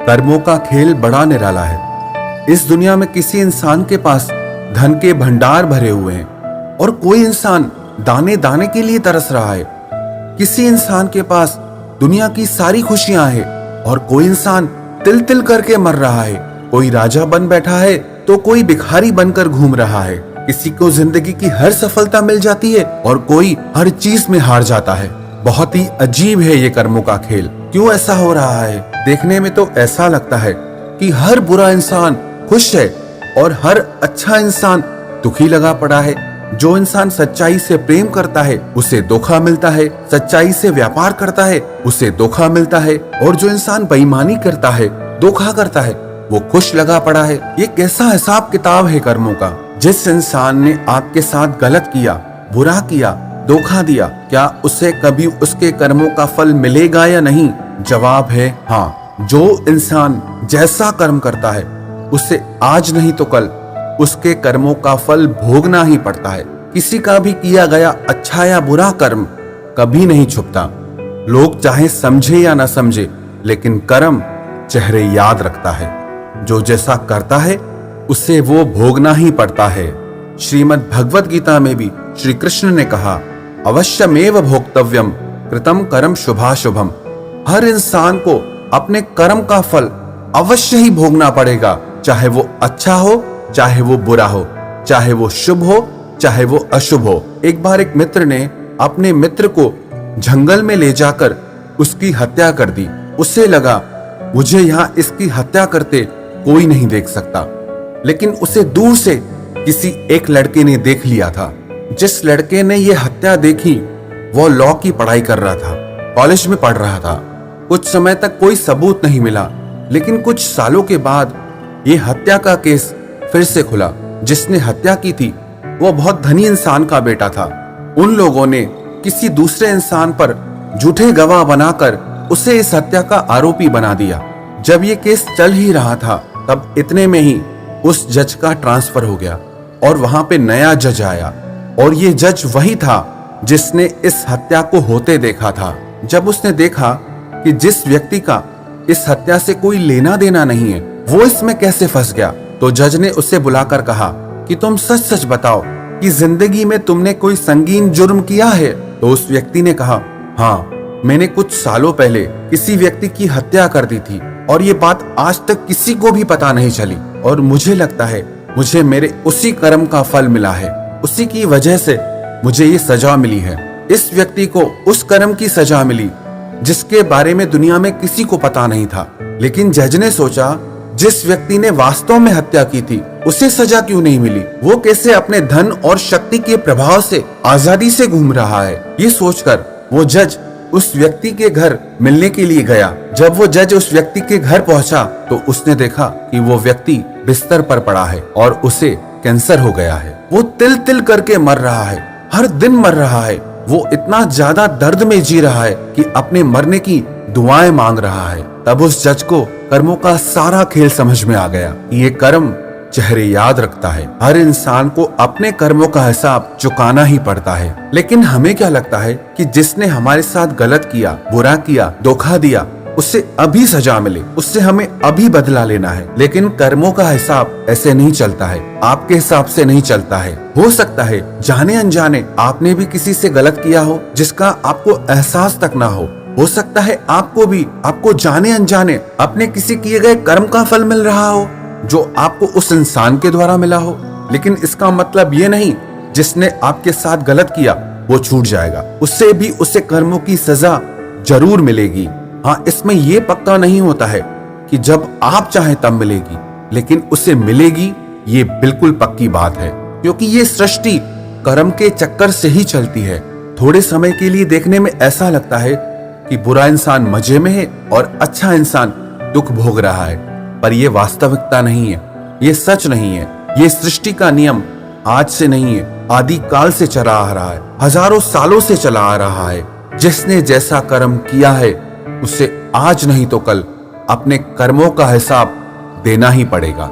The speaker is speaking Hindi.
कर्मों का खेल बड़ा निराला है। इस दुनिया में किसी इंसान के पास धन के भंडार भरे हुए हैं और कोई इंसान दाने दाने के लिए तरस रहा है। किसी इंसान के पास दुनिया की सारी खुशियां हैं और कोई इंसान तिल तिल करके मर रहा है। कोई राजा बन बैठा है तो कोई भिखारी बनकर घूम रहा है। किसी को जिंदगी की हर सफलता मिल जाती है और कोई हर चीज में हार जाता है। बहुत ही अजीब है ये कर्मों का खेल। क्यों ऐसा हो रहा है? देखने में तो ऐसा लगता है कि हर बुरा इंसान खुश है और हर अच्छा इंसान दुखी लगा पड़ा है। जो इंसान सच्चाई से प्रेम करता है उसे धोखा मिलता है, सच्चाई से व्यापार करता है उसे धोखा मिलता है, और जो इंसान बेईमानी करता है, धोखा करता है, वो खुश लगा पड़ा है। ये कैसा हिसाब किताब है कर्मों का? जिस इंसान ने आपके साथ गलत किया, बुरा किया, धोखा दिया, क्या उसे कभी उसके कर्मों का फल मिलेगा या नहीं? जवाब है हाँ। जो इंसान जैसा कर्म करता है उसे आज नहीं तो कल उसके कर्मों का फल भोगना ही पड़ता है। किसी का भी किया गया अच्छा या बुरा कर्म कभी नहीं छुपता। लोग चाहे समझे या ना समझे, लेकिन कर्म चेहरे याद रखता है। जो जैसा करता है उसे वो भोगना ही पड़ता है। श्रीमद् भगवत गीता में भी श्री कृष्ण ने कहा, अवश्यमेव भोक्तव्यम कृतम कर्म शुभाशुभम। हर इंसान को अपने कर्म का फल अवश्य ही भोगना पड़ेगा, चाहे वो अच्छा हो, चाहे वो बुरा हो, चाहे वो शुभ हो, चाहे वो अशुभ हो। एक बार एक मित्र ने अपने मित्र को जंगल में ले जाकर उसकी हत्या कर दी। उससे लगा मुझे यहाँ इसकी हत्या करते कोई नहीं देख सकता, लेकिन उसे दूर से किसी एक लड़के ने देख लिया था। जिस लड़के ने ये हत्या देखी वो लॉ की पढ़ाई कर रहा था, कॉलेज में पढ़ रहा था। कुछ समय तक कोई सबूत नहीं मिला, लेकिन कुछ सालों के बाद ये हत्या का केस फिर से खुला। जिसने हत्या की थी वो बहुत धनी इंसान का बेटा था। उन लोगों ने किसी दूसरे इंसान पर झूठे गवाह बनाकर उसे इस हत्या का आरोपी बना दिया। जब ये केस चल ही रहा था तब इतने में ही उस जज का ट्रांसफर हो गया और वहां पे नया जज आया, और ये जज वही था जिसने इस हत्या को होते देखा था। जब उसने देखा कि जिस व्यक्ति का इस हत्या से कोई लेना देना नहीं है वो इसमें कैसे फंस गया, तो जज ने उसे बुलाकर कहा कि तुम सच सच बताओ कि जिंदगी में तुमने कोई संगीन जुर्म किया है? तो उस व्यक्ति ने कहा, हाँ, मैंने कुछ सालों पहले किसी व्यक्ति की हत्या कर दी थी और ये बात आज तक किसी को भी पता नहीं चली, और मुझे लगता है मुझे मेरे उसी कर्म का फल मिला है। उसी की वजह से मुझे ये सजा मिली है। इस व्यक्ति को उस कर्म की सजा मिली जिसके बारे में दुनिया में किसी को पता नहीं था। लेकिन जज ने सोचा, जिस व्यक्ति ने वास्तव में हत्या की थी उसे सजा क्यों नहीं मिली? वो कैसे अपने धन और शक्ति के प्रभाव से आजादी से घूम रहा है? ये सोचकर वो जज उस व्यक्ति के घर मिलने के लिए गया। जब वो जज उस व्यक्ति के घर पहुंचा तो उसने देखा कि वो व्यक्ति बिस्तर पर पड़ा है और उसे कैंसर हो गया है। वो तिल तिल करके मर रहा है, हर दिन मर रहा है। वो इतना ज्यादा दर्द में जी रहा है कि अपने मरने की दुआएं मांग रहा है। तब उस जज को कर्मों का सारा खेल समझ में आ गया। ये कर्म चेहरे याद रखता है। हर इंसान को अपने कर्मों का हिसाब चुकाना ही पड़ता है। लेकिन हमें क्या लगता है कि जिसने हमारे साथ गलत किया, बुरा किया, धोखा दिया, उससे अभी सजा मिले, उससे हमें अभी बदला लेना है। लेकिन कर्मों का हिसाब ऐसे नहीं चलता है, आपके हिसाब से नहीं चलता है। हो सकता है जाने अनजाने आपने भी किसी से गलत किया हो जिसका आपको एहसास तक ना हो सकता है आपको जाने अनजाने अपने किसी किए गए कर्म का फल मिल रहा हो जो आपको उस इंसान के द्वारा मिला हो। लेकिन इसका मतलब ये नहीं जिसने आपके साथ गलत किया वो छूट जाएगा, उससे भी उसे कर्मों की सजा जरूर मिलेगी। हाँ, इसमें ये पक्का नहीं होता है कि जब आप चाहे तब मिलेगी, लेकिन उसे मिलेगी ये बिल्कुल पक्की बात है, क्योंकि ये सृष्टि कर्म के चक्कर से ही चलती है। थोड़े समय के लिए देखने में ऐसा लगता है कि बुरा इंसान मजे में है और अच्छा इंसान दुख भोग रहा है, पर यह वास्तविकता नहीं है, ये सच नहीं है। ये सृष्टि का नियम आज से नहीं है, आदि काल से चला आ रहा है, हजारों सालों से चला आ रहा है। जिसने जैसा कर्म किया है उसे आज नहीं तो कल अपने कर्मों का हिसाब देना ही पड़ेगा।